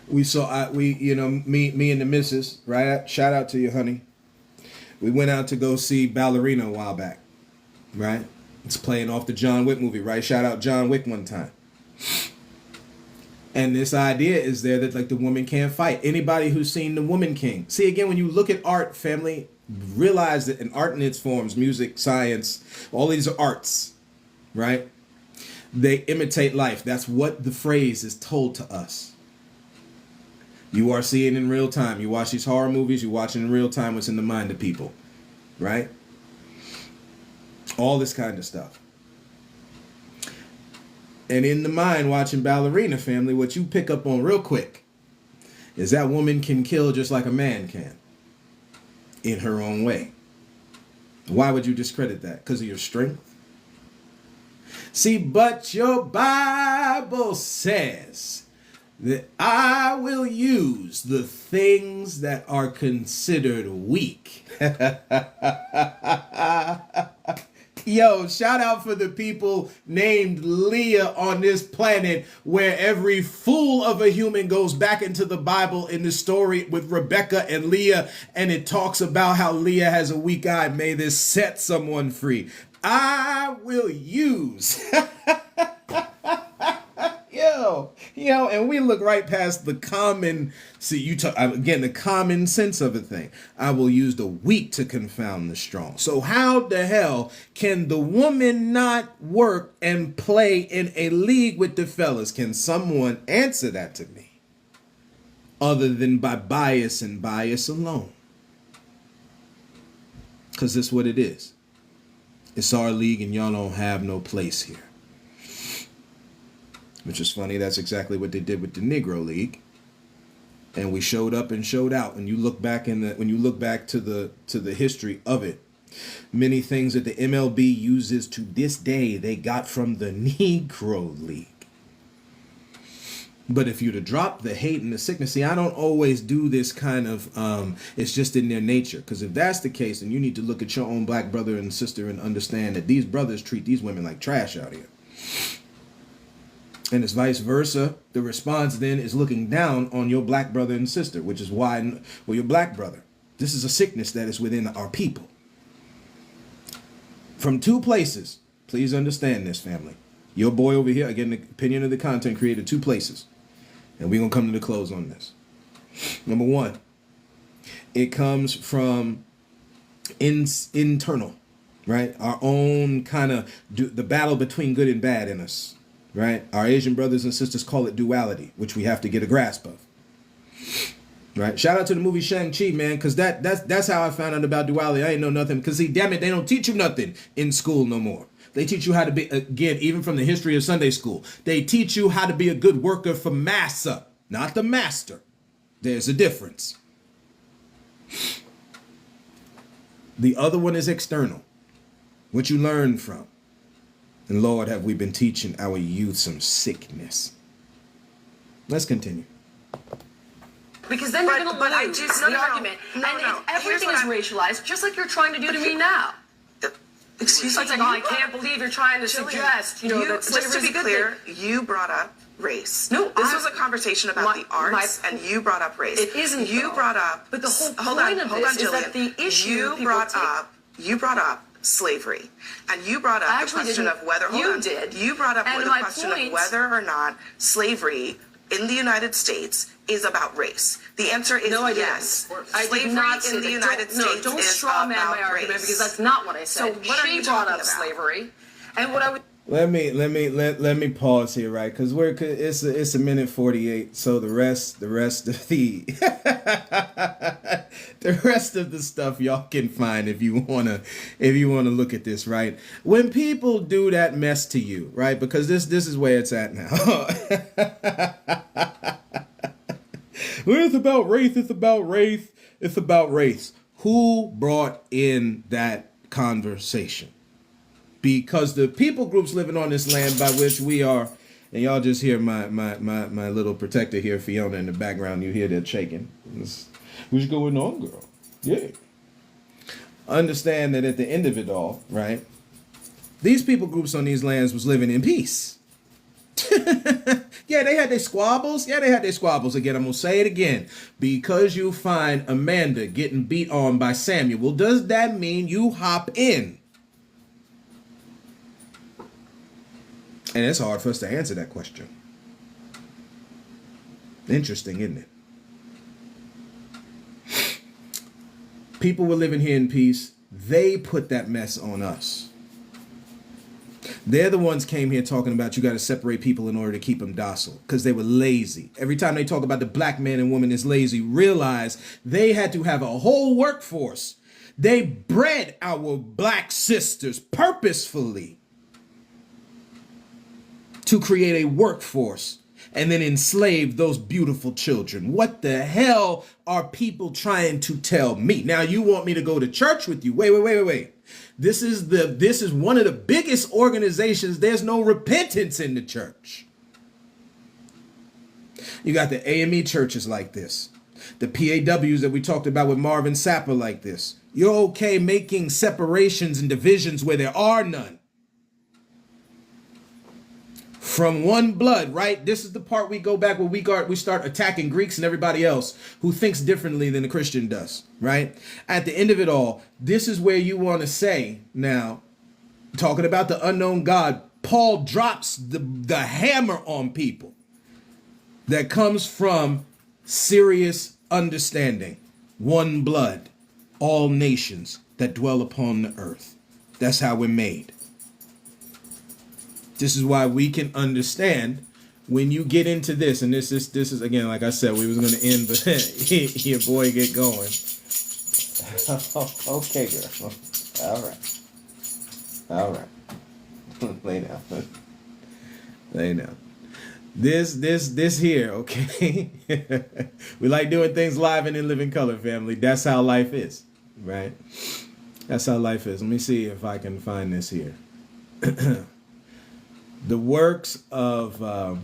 Speaker 1: Me and the missus, right? Shout out to you, honey. We went out to go see Ballerina a while back, right? It's playing off the John Wick movie, right? Shout out John Wick one time. And this idea is there that like the woman can't fight. Anybody who's seen The Woman King. See, again, when you look at art, family, realize that in art in its forms, music, science, all these are arts, right? They imitate life. That's what the phrase is told to us. You are seeing in real time. You watch these horror movies, you watch in real time what's in the mind of people, right? All this kind of stuff. And in the mind, watching Ballerina, family, what you pick up on real quick is that woman can kill just like a man can in her own way. Why would you discredit that? Because of your strength? See, but your Bible says that I will use the things that are considered weak. Yo, shout out for the people named Leah on this planet where every fool of a human goes back into the Bible in the story with Rebecca and Leah, and it talks about how Leah has a weak eye. May this set someone free. I will use... Yo, and we look right past the common, the common sense of a thing. I will use the weak to confound the strong. So how the hell can the woman not work and play in a league with the fellas? Can someone answer that to me? Other than by bias and bias alone. Because that's what it is. It's our league and y'all don't have no place here. Which is funny, that's exactly what they did with the Negro League. And we showed up and showed out. When you look back to the history of it, many things that the MLB uses to this day, they got from the Negro League. But if you'd have dropped the hate and the sickness, see, I don't always do this kind of, it's just in their nature. Because if that's the case, then you need to look at your own black brother and sister and understand that these brothers treat these women like trash out here. And it's vice versa. The response then is looking down on your black brother and sister, which is why, well, your black brother. This is a sickness that is within our people. From two places, please understand this, family. Your boy over here, again, the opinion of the content creator, two places. And we're going to come to the close on this. Number one, it comes from internal, right? Our own kind of the battle between good and bad in us. Right? Our Asian brothers and sisters call it duality, which we have to get a grasp of. Right? Shout out to the movie Shang-Chi, man, because that's how I found out about duality. I ain't know nothing. Because, see, damn it, they don't teach you nothing in school no more. They teach you how to be, again, even from the history of Sunday school, they teach you how to be a good worker for massa, not the master. There's a difference. The other one is external, what you learn from. And Lord, have we been teaching our youth some sickness. Let's continue.
Speaker 3: Because then you're going to
Speaker 2: but I
Speaker 3: lose
Speaker 2: just-
Speaker 3: the
Speaker 2: no.
Speaker 3: argument.
Speaker 2: No,
Speaker 3: and
Speaker 2: no.
Speaker 3: if everything
Speaker 2: Here's
Speaker 3: is
Speaker 2: what
Speaker 3: racialized, just like you're trying to do to me now.
Speaker 2: Excuse
Speaker 3: It's
Speaker 2: me.
Speaker 3: like, oh, I can't believe you're trying to suggest, that
Speaker 2: just to
Speaker 3: slavery
Speaker 2: be
Speaker 3: is a good
Speaker 2: clear,
Speaker 3: thing.
Speaker 2: you brought up race.
Speaker 3: No,
Speaker 2: this was a conversation about the arts, and you brought up race.
Speaker 3: It isn't,
Speaker 2: You
Speaker 3: though.
Speaker 2: brought up.
Speaker 3: But the whole
Speaker 2: hold
Speaker 3: point
Speaker 2: on,
Speaker 3: of
Speaker 2: hold
Speaker 3: this
Speaker 2: on,
Speaker 3: is that
Speaker 2: Jillian.
Speaker 3: the issue
Speaker 2: You
Speaker 3: people
Speaker 2: brought
Speaker 3: take-
Speaker 2: up slavery, and you brought up
Speaker 3: I
Speaker 2: the
Speaker 3: actually
Speaker 2: question
Speaker 3: didn't.
Speaker 2: of whether. Hold
Speaker 3: You
Speaker 2: on.
Speaker 3: did.
Speaker 2: You brought up
Speaker 3: And
Speaker 2: the
Speaker 3: my
Speaker 2: question
Speaker 3: point-
Speaker 2: of whether or not slavery in the United States is about race. The answer is
Speaker 3: No, I
Speaker 2: yes.
Speaker 3: didn't. I
Speaker 2: Slavery
Speaker 3: did not say
Speaker 2: in the
Speaker 3: that.
Speaker 2: United States
Speaker 3: don't
Speaker 2: is
Speaker 3: straw man
Speaker 2: about
Speaker 3: my argument
Speaker 2: race.
Speaker 3: because that's not what I said.
Speaker 2: So what are
Speaker 3: she
Speaker 2: you
Speaker 3: brought
Speaker 2: talking
Speaker 3: up
Speaker 2: about?
Speaker 3: slavery, and what I would.
Speaker 1: Let me pause here, right? Because it's a minute 48. So the rest of the the rest of the stuff y'all can find if you wanna look at this, right? When people do that mess to you, right? Because this is where it's at now. Well, it's about race. It's about race. It's about race. Who brought in that conversation? because the people groups living on this land by which we are, and y'all just hear my little protector here, Fiona, in the background. You hear that shaking. What's going on, girl? Yeah. Understand that at the end of it all, right, these people groups on these lands was living in peace. Yeah, they had their squabbles. Yeah, they had their squabbles. Again, I'm going to say it again. Because you find Amanda getting beat on by Samuel, does that mean you hop in? And it's hard for us to answer that question. Interesting, isn't it? People were living here in peace. They put that mess on us. They're the ones came here talking about you got to separate people in order to keep them docile because they were lazy. Every time they talk about the black man and woman is lazy, realize they had to have a whole workforce. They bred our black sisters purposefully to create a workforce and then enslave those beautiful children. What the hell are people trying to tell me? Now you want me to go to church with you? Wait. This is one of the biggest organizations. There's no repentance in the church. You got the AME churches like this. The PAWs that we talked about with Marvin Sapp like this. You're okay making separations and divisions where there are none. From one blood, right? This is the part we go back where we start attacking Greeks and everybody else who thinks differently than the Christian does, right? At the end of it all, this is where you want to say now, talking about the unknown God, Paul drops the hammer on people that comes from serious understanding. One blood, all nations that dwell upon the earth. That's how we're made. This is why we can understand when you get into this, and this is again, like I said, we was going to end, but your boy get going. Okay, girl. All right. Lay down. Lay down. This here, okay? We like doing things live and in living color, family. That's how life is, right? That's how life is. Let me see if I can find this here. The works of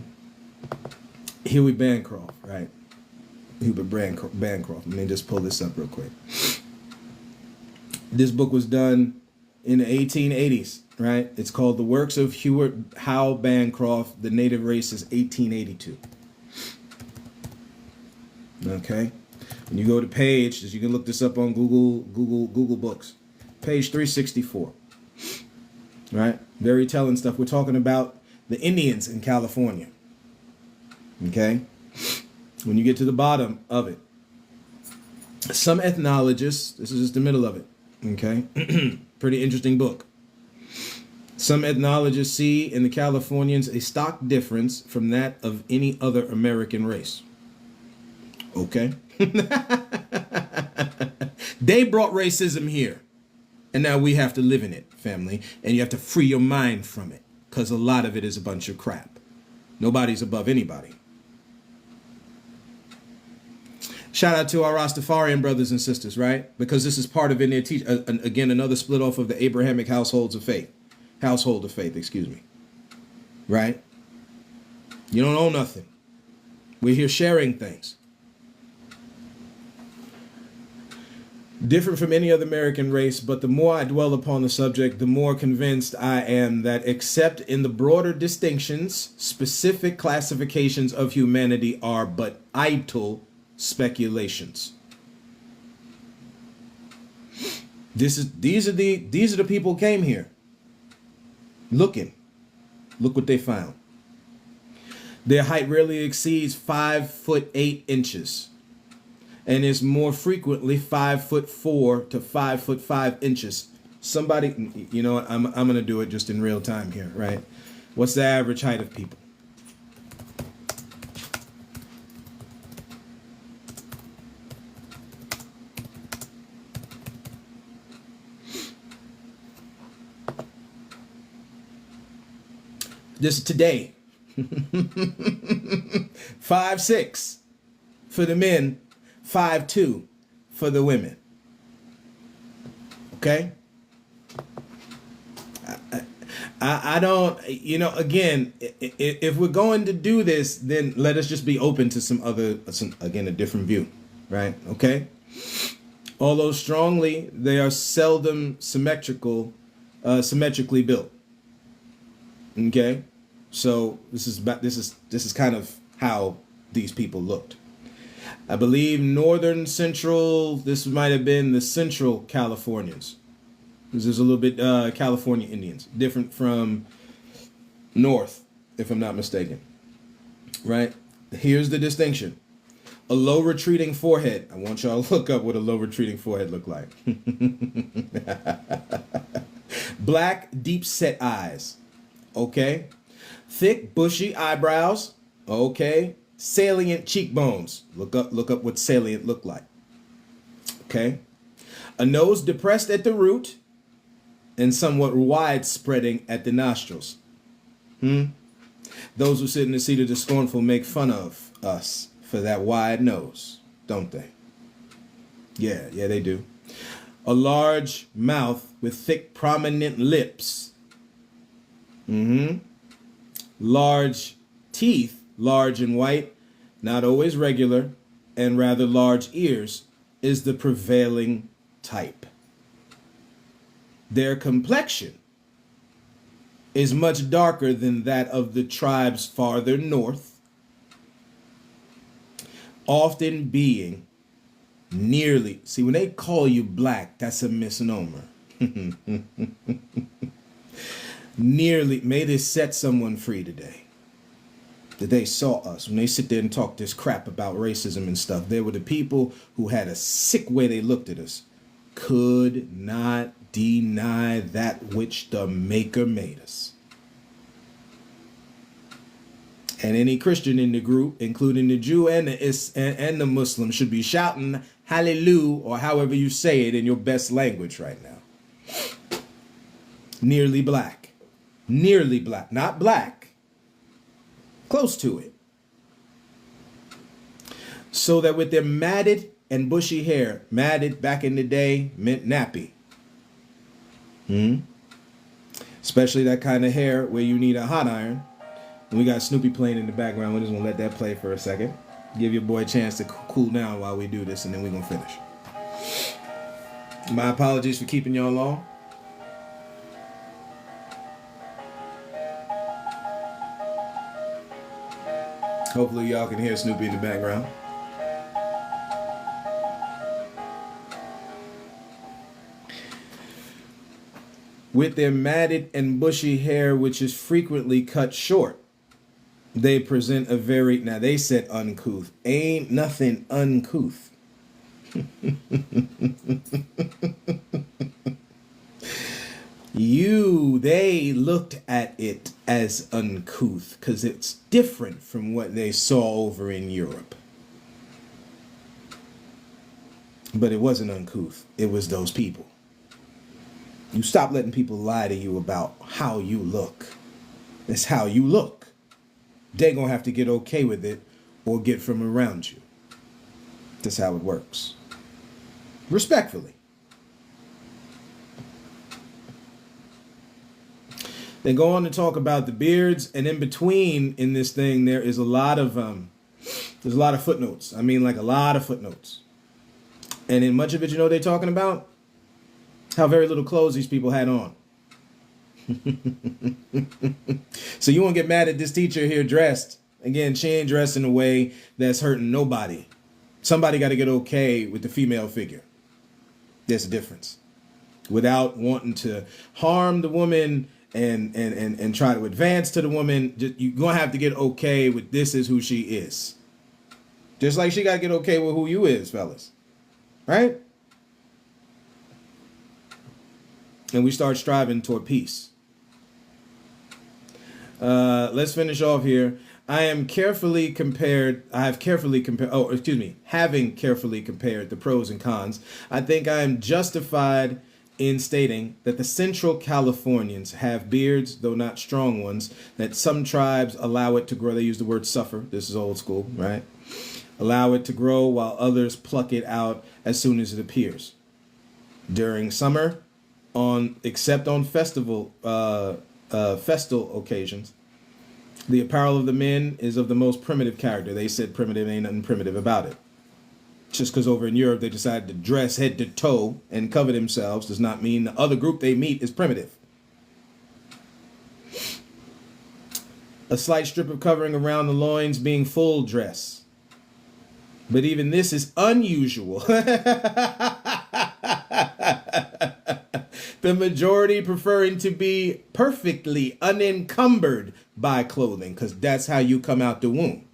Speaker 1: Huey Bancroft, right? Hubert Bancroft. Let me just pull this up real quick. This book was done in the 1880s, right? It's called The Works of Hubert Howe Bancroft, The Native Races, 1882. Okay? When you go to page, as you can look this up on Google Books, page 364. Right? Very telling stuff. We're talking about the Indians in California. Okay? When you get to the bottom of it, some ethnologists, this is just the middle of it. Okay? Pretty interesting book. Some ethnologists see in the Californians a stock difference from that of any other American race. Okay? They brought racism here. And now we have to live in it, family. And you have to free your mind from it. Because a lot of it is a bunch of crap. Nobody's above anybody. Shout out to our Rastafarian brothers and sisters, right? Because this is part of in their teach. Again, another split off of the Abrahamic household of faith. Right? You don't own nothing. We're here sharing things. Different from any other American race, but the more I dwell upon the subject, the more convinced I am that except in the broader distinctions, specific classifications of humanity are but idle speculations. These are the people who came here looking. Look what they found. Their height rarely exceeds 5'8" and is more frequently 5'4" to 5'5". Somebody, you know what, I'm gonna do it just in real time here, right? What's the average height of people? This is today. 5'6" for the men, 5'2" for the women. Okay? I don't, again, if we're going to do this, then let us just be open to again, a different view, right? Okay. Although strongly, they are seldom symmetrically built. Okay. So this is kind of how these people looked. I believe this might have been the Central Californians. This is a little bit California Indians, different from North, if I'm not mistaken. Right? Here's the distinction. A low retreating forehead. I want y'all to look up what a low retreating forehead looked like. Black, deep set eyes. Okay. Thick, bushy eyebrows. Okay. Salient cheekbones. Look up what salient looked like. Okay. A nose depressed at the root and somewhat wide spreading at the nostrils. Those who sit in the seat of the scornful make fun of us for that wide nose, don't they? Yeah, they do. A large mouth with thick, prominent lips. Large teeth, large and white, not always regular, and rather large ears is the prevailing type. Their complexion is much darker than that of the tribes farther north, often being nearly, see, when they call you black, that's a misnomer. Nearly, may this set someone free today. That they saw us, when they sit there and talk this crap about racism and stuff, they were the people who had a sick way they looked at us, could not deny that which the Maker made us. And any Christian in the group, including the Jew and the Muslim, should be shouting hallelujah, or however you say it in your best language right now. Nearly black. Nearly black. Not black. Close to it. So that with their matted and bushy hair, matted back in the day meant nappy. Especially that kind of hair where you need a hot iron. And we got Snoopy playing in the background. We're just going to let that play for a second. Give your boy a chance to cool down while we do this, and then we're going to finish. My apologies for keeping y'all long. Hopefully y'all can hear Snoopy in the background. With their matted and bushy hair, which is frequently cut short, they present a very, now they said uncouth. Ain't nothing uncouth. They looked at it as uncouth because it's different from what they saw over in Europe. But it wasn't uncouth. It was those people. You stop letting people lie to you about how you look. It's how you look. They're going to have to get okay with it or get from around you. That's how it works. Respectfully. They go on to talk about the beards, and in between in this thing there is a lot of footnotes. I mean, like a lot of footnotes. And in much of it, you know what they're talking about? How very little clothes these people had on. So you won't get mad at this teacher here dressed. Again, she ain't dressed in a way that's hurting nobody. Somebody got to get okay with the female figure. There's a difference. Without wanting to harm the woman and try to advance to the woman, you're going to have to get okay with this is who she is. Just like she got to get okay with who you is, fellas. Right? And we start striving toward peace. Let's finish off here. Having carefully compared the pros and cons, I think I am justified in stating that the Central Californians have beards, though not strong ones, that some tribes allow it to grow. They use the word suffer. This is old school, right? Allow it to grow while others pluck it out as soon as it appears. During summer, except on festival festal occasions. The apparel of the men is of the most primitive character. They said primitive, ain't nothing primitive about it. Just because over in Europe they decided to dress head to toe and cover themselves does not mean the other group they meet is primitive. A slight strip of covering around the loins being full dress. But even this is unusual. The majority preferring to be perfectly unencumbered by clothing, because that's how you come out the womb.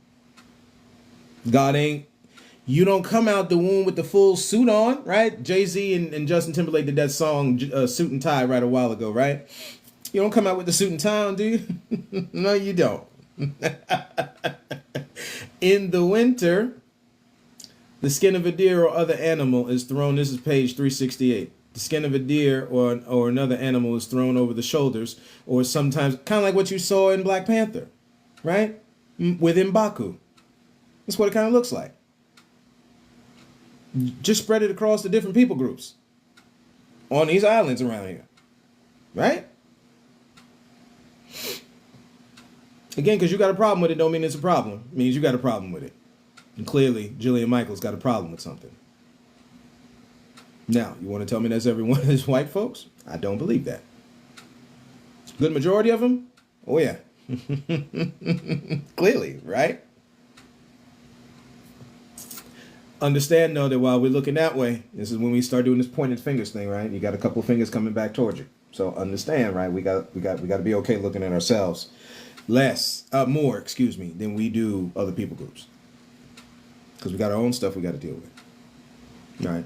Speaker 1: You don't come out the womb with the full suit on, right? Jay-Z and Justin Timberlake did that song, Suit and Tie, right a while ago, right? You don't come out with the suit and tie on, do you? No, you don't. In the winter, the skin of a deer or other animal is thrown. This is page 368. The skin of a deer or another animal is thrown over the shoulders, or sometimes kind of like what you saw in Black Panther, right? With M'Baku. That's what it kind of looks like. Just spread it across the different people groups on these islands around here, right? Again, because you got a problem with it don't mean it's a problem. It means you got a problem with it. And clearly, Jillian Michaels got a problem with something. Now, you want to tell me that's every one of these white folks? I don't believe that. Good majority of them? Oh, yeah. Clearly, right? Understand, though, that while we're looking that way, this is when we start doing this pointed fingers thing, right? You got a couple fingers coming back towards you. So understand, right? We got to be okay looking at ourselves more, than we do other people groups. Because we got our own stuff we got to deal with. All right.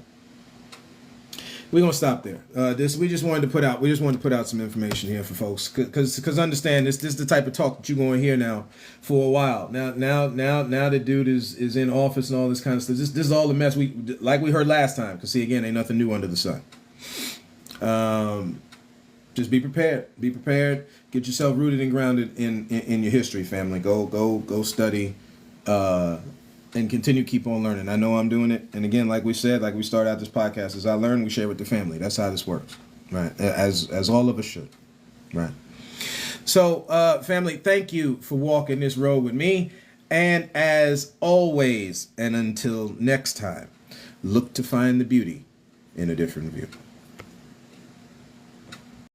Speaker 1: We're gonna stop there. We just wanted to put out some information here for folks, because understand this is the type of talk that you're going to hear now for a while. Now the dude is in office and all this kind of stuff. This is all the mess we heard last time. Because see, again, ain't nothing new under the sun. Just be prepared. Be prepared. Get yourself rooted and grounded in your history, family. Go study. And continue keep on learning. I know I'm doing it. And again, like we said, like we started out this podcast, as I learn, we share with the family. That's how this works, right? As all of us should, right? So, family, thank you for walking this road with me. And as always, and until next time, look to find the beauty in a different view.